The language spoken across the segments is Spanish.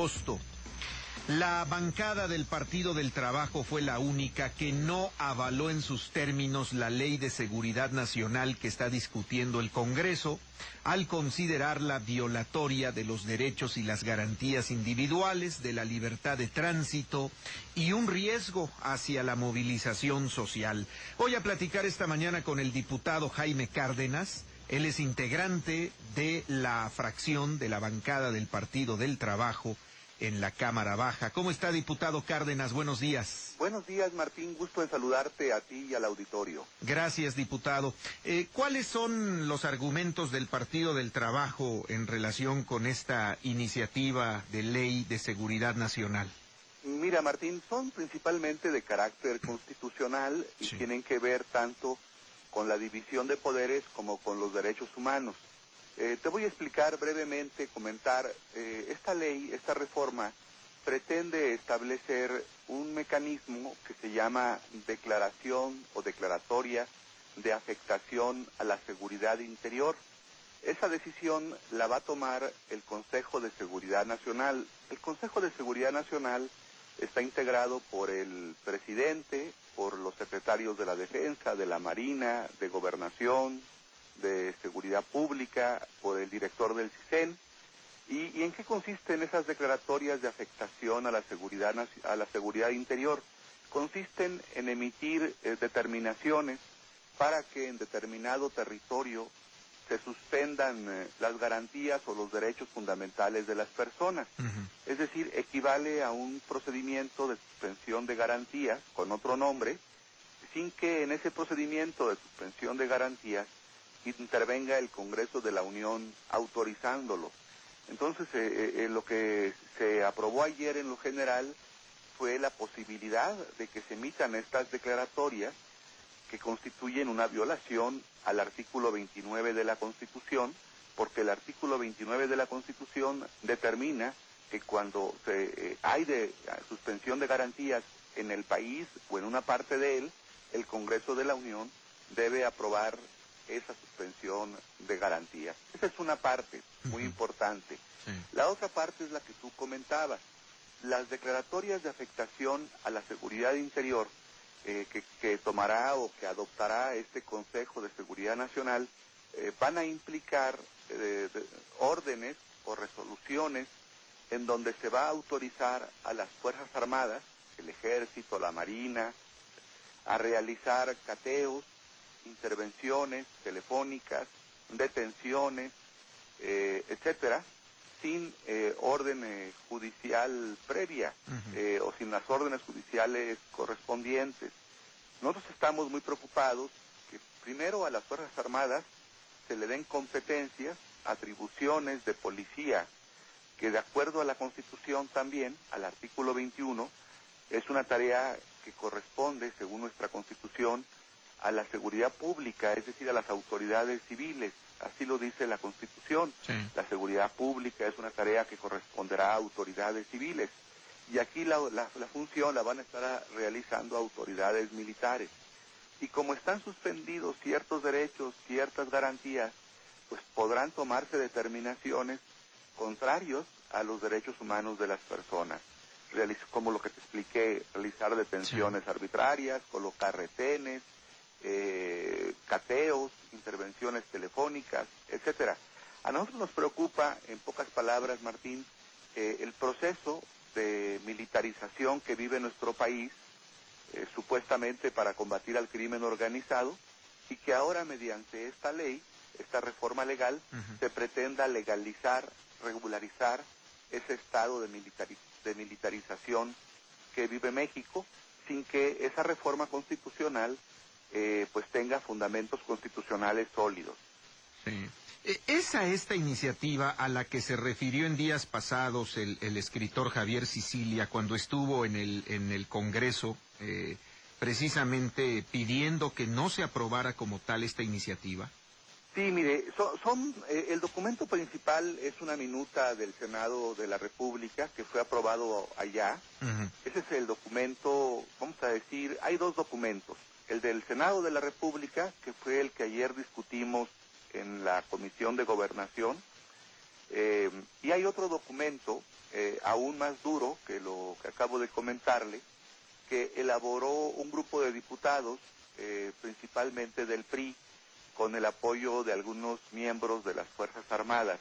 agosto. La bancada del Partido del Trabajo fue la única que no avaló en sus términos la Ley de Seguridad Nacional que está discutiendo el Congreso, al considerarla violatoria de los derechos y las garantías individuales, de la libertad de tránsito y un riesgo hacia la movilización social. Voy a platicar esta mañana con el diputado Jaime Cárdenas. Él es integrante de la fracción de la bancada del Partido del Trabajo en la Cámara Baja. ¿Cómo está, diputado Cárdenas? Buenos días. Buenos días, Martín. Gusto en saludarte a ti y al auditorio. Gracias, diputado. ¿Cuáles son los argumentos del Partido del Trabajo en relación con esta iniciativa de ley de seguridad nacional? Mira, Martín, son principalmente de carácter constitucional y Sí. tienen que ver tanto con la división de poderes como con los derechos humanos. Te voy a explicar brevemente, comentar, esta ley, esta reforma, pretende establecer un mecanismo que se llama declaración o declaratoria de afectación a la seguridad interior. Esa decisión la va a tomar el Consejo de Seguridad Nacional. El Consejo de Seguridad Nacional está integrado por el presidente, por los secretarios de la Defensa, de la Marina, de Gobernación, de Seguridad Pública, por el director del CISEN. ¿Y en qué consisten esas declaratorias de afectación a la seguridad interior? Consisten en emitir determinaciones para que en determinado territorio se suspendan las garantías o los derechos fundamentales de las personas. Es decir, equivale a un procedimiento de suspensión de garantías con otro nombre, sin que en ese procedimiento de suspensión de garantías intervenga el Congreso de la Unión autorizándolo. Entonces, lo que se aprobó ayer en lo general fue la posibilidad de que se emitan estas declaratorias que constituyen una violación al artículo 29 de la Constitución, porque el artículo 29 de la Constitución determina que cuando hay suspensión de garantías en el país o en una parte de él, el Congreso de la Unión debe aprobar esa suspensión de garantías. Esa es una parte muy importante. Sí. La otra parte es la que tú comentabas. Las declaratorias de afectación a la seguridad interior que tomará o que adoptará este Consejo de Seguridad Nacional van a implicar órdenes o resoluciones en donde se va a autorizar a las Fuerzas Armadas, el Ejército, la Marina, a realizar cateos, intervenciones telefónicas, detenciones, etcétera, sin orden judicial previa o sin las órdenes judiciales correspondientes. Nosotros estamos muy preocupados que primero a las Fuerzas Armadas se le den competencias, atribuciones de policía, que de acuerdo a la Constitución también, al artículo 21, es una tarea que corresponde, según nuestra Constitución, a la seguridad pública, es decir, a las autoridades civiles. Así lo dice la Constitución. Sí. La seguridad pública es una tarea que corresponderá a autoridades civiles. Y aquí la función la van a estar realizando autoridades militares. Y como están suspendidos ciertos derechos, ciertas garantías, pues podrán tomarse determinaciones contrarios a los derechos humanos de las personas. Como lo que te expliqué, realizar detenciones arbitrarias, colocar retenes, cateos, intervenciones telefónicas, etcétera. A nosotros nos preocupa, en pocas palabras, Martín, el proceso de militarización que vive nuestro país, supuestamente para combatir al crimen organizado, y que ahora mediante esta ley, esta reforma legal, se pretenda legalizar, regularizar ese estado de militarización que vive México, sin que esa reforma constitucional pues tenga fundamentos constitucionales sólidos. Sí. ¿Es a esta iniciativa a la que se refirió en días pasados el escritor Javier Sicilia cuando estuvo en el Congreso, precisamente pidiendo que no se aprobara como tal esta iniciativa? Sí, mire, el documento principal es una minuta del Senado de la República que fue aprobado allá. Ese es el documento, vamos a decir, hay dos documentos. El del Senado de la República, que fue el que ayer discutimos en la Comisión de Gobernación, y hay otro documento aún más duro que lo que acabo de comentarle, que elaboró un grupo de diputados, principalmente del PRI, con el apoyo de algunos miembros de las Fuerzas Armadas,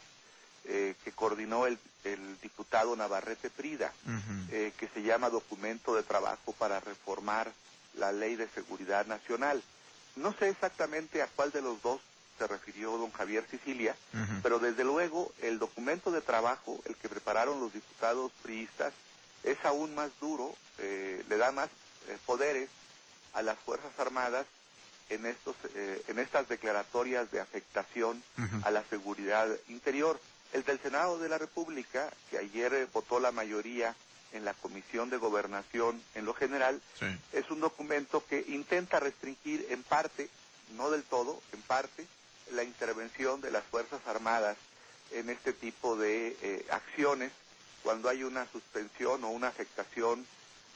que coordinó el diputado Navarrete Prida, que se llama Documento de Trabajo para Reformar la Ley de Seguridad Nacional. No sé exactamente a cuál de los dos se refirió don Javier Sicilia, pero desde luego el documento de trabajo, el que prepararon los diputados priistas, es aún más duro, le da más poderes a las Fuerzas Armadas en estas declaratorias de afectación a la seguridad interior. El del Senado de la República, que ayer votó la mayoría en la Comisión de Gobernación en lo general, sí, es un documento que intenta restringir en parte, no del todo, en parte, la intervención de las Fuerzas Armadas en este tipo de acciones cuando hay una suspensión o una afectación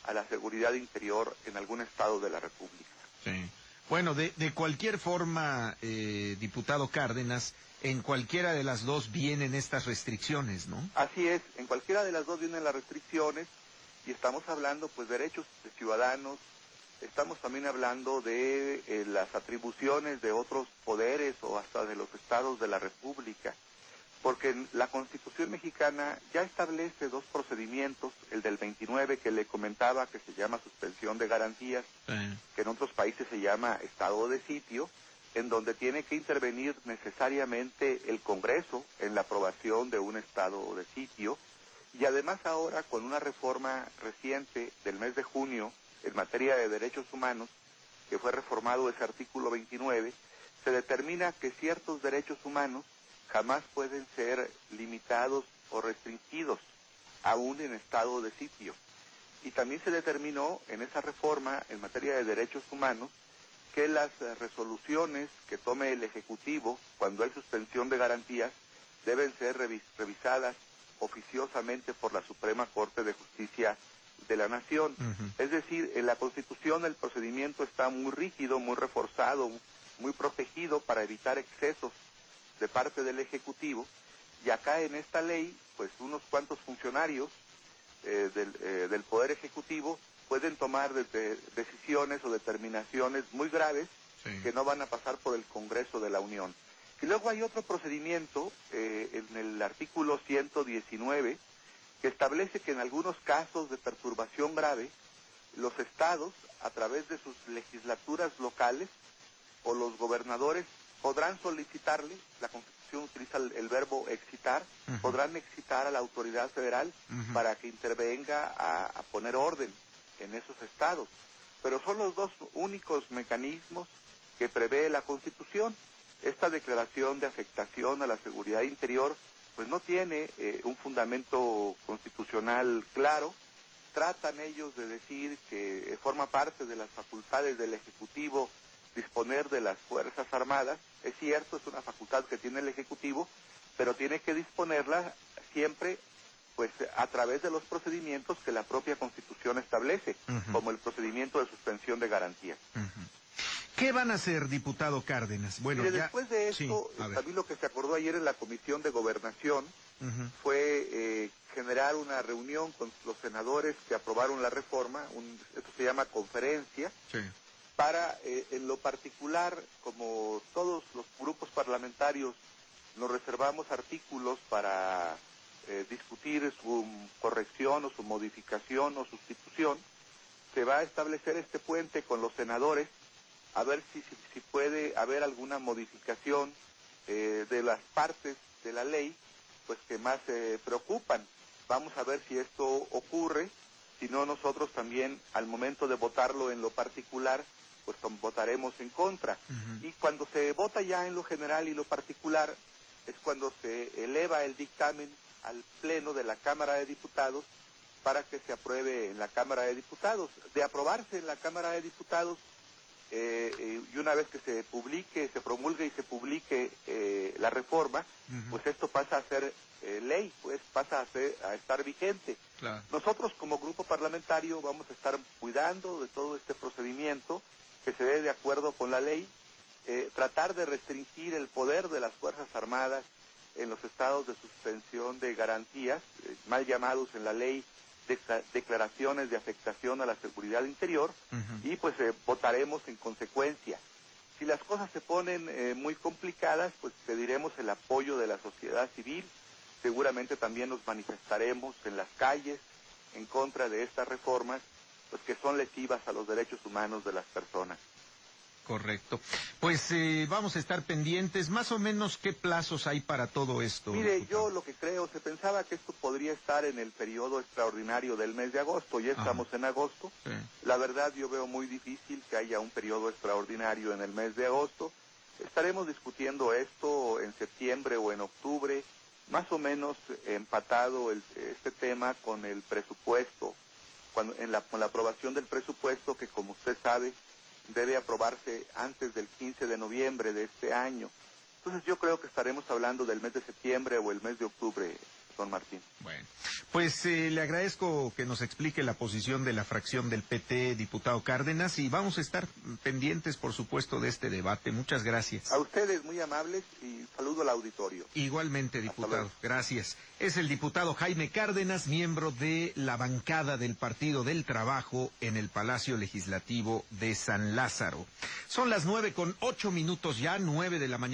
a la seguridad interior en algún estado de la República. Sí. Bueno, de cualquier forma, diputado Cárdenas, en cualquiera de las dos vienen estas restricciones, ¿no? Así es, en cualquiera de las dos vienen las restricciones y estamos hablando pues derechos de ciudadanos, estamos también hablando de las atribuciones de otros poderes o hasta de los estados de la República, porque la Constitución mexicana ya establece dos procedimientos, el del 29 que le comentaba que se llama suspensión de garantías, que en otros países se llama estado de sitio, en donde tiene que intervenir necesariamente el Congreso en la aprobación de un estado de sitio, y además ahora con una reforma reciente del mes de junio en materia de derechos humanos, que fue reformado ese artículo 29, se determina que ciertos derechos humanos jamás pueden ser limitados o restringidos, aún en estado de sitio. Y también se determinó en esa reforma en materia de derechos humanos que las resoluciones que tome el Ejecutivo cuando hay suspensión de garantías deben ser revisadas oficiosamente por la Suprema Corte de Justicia de la Nación. Es decir, en la Constitución el procedimiento está muy rígido, muy reforzado, muy protegido para evitar excesos de parte del Ejecutivo, y acá en esta ley, pues unos cuantos funcionarios del Poder Ejecutivo pueden tomar decisiones o determinaciones muy graves, sí, que no van a pasar por el Congreso de la Unión. Y luego hay otro procedimiento en el artículo 119 que establece que en algunos casos de perturbación grave, los estados, a través de sus legislaturas locales o los gobernadores, podrán solicitarle, la Constitución utiliza el verbo excitar, podrán excitar a la autoridad federal para que intervenga a poner orden en esos estados. Pero son los dos únicos mecanismos que prevé la Constitución. Esta declaración de afectación a la seguridad interior pues no tiene un fundamento constitucional claro. Tratan ellos de decir que forma parte de las facultades del Ejecutivo disponer de las Fuerzas Armadas. Es cierto, es una facultad que tiene el Ejecutivo, pero tiene que disponerla siempre pues a través de los procedimientos que la propia Constitución establece, como el procedimiento de suspensión de garantías. ¿Qué van a hacer, diputado Cárdenas? Bueno, mire, después de esto, sí, también lo que se acordó ayer en la Comisión de Gobernación fue generar una reunión con los senadores que aprobaron la reforma, esto se llama conferencia, sí, para, en lo particular, como todos los grupos parlamentarios nos reservamos artículos para discutir su corrección o su modificación o sustitución, se va a establecer este puente con los senadores a ver si puede haber alguna modificación de las partes de la ley pues que más preocupan. Vamos a ver si esto ocurre, si no nosotros también al momento de votarlo en lo particular pues votaremos en contra. Y cuando se vota ya en lo general y lo particular es cuando se eleva el dictamen al Pleno de la Cámara de Diputados para que se apruebe en la Cámara de Diputados. De aprobarse en la Cámara de Diputados, y una vez que se publique, se promulgue y se publique la reforma, pues esto pasa a ser ley, pues pasa a estar vigente. Claro. Nosotros como grupo parlamentario vamos a estar cuidando de todo este procedimiento, que se dé de acuerdo con la ley, tratar de restringir el poder de las Fuerzas Armadas en los estados de suspensión de garantías, mal llamados en la ley declaraciones de afectación a la seguridad interior, y pues votaremos en consecuencia. Si las cosas se ponen muy complicadas, pues pediremos el apoyo de la sociedad civil, seguramente también nos manifestaremos en las calles en contra de estas reformas, pues que son lesivas a los derechos humanos de las personas. Correcto. Pues vamos a estar pendientes. Más o menos, ¿qué plazos hay para todo esto? Mire, diputado? yo lo que creo, se pensaba que esto podría estar en el periodo extraordinario del mes de agosto. Ya estamos en agosto. Sí. La verdad, yo veo muy difícil que haya un periodo extraordinario en el mes de agosto. Estaremos discutiendo esto en septiembre o en octubre, más o menos empatado este tema con el presupuesto, con la aprobación del presupuesto, que como usted sabe, debe aprobarse antes del 15 de noviembre de este año. Entonces yo creo que estaremos hablando del mes de septiembre o el mes de octubre, don Martín. Bueno, pues le agradezco que nos explique la posición de la fracción del PT, diputado Cárdenas, y vamos a estar pendientes, por supuesto, de este debate. Muchas gracias. A ustedes muy amables y saludo al auditorio. Igualmente, diputado. Gracias. Es el diputado Jaime Cárdenas, miembro de la bancada del Partido del Trabajo en el Palacio Legislativo de San Lázaro. Son las 9:08 ya, 9 de la mañana.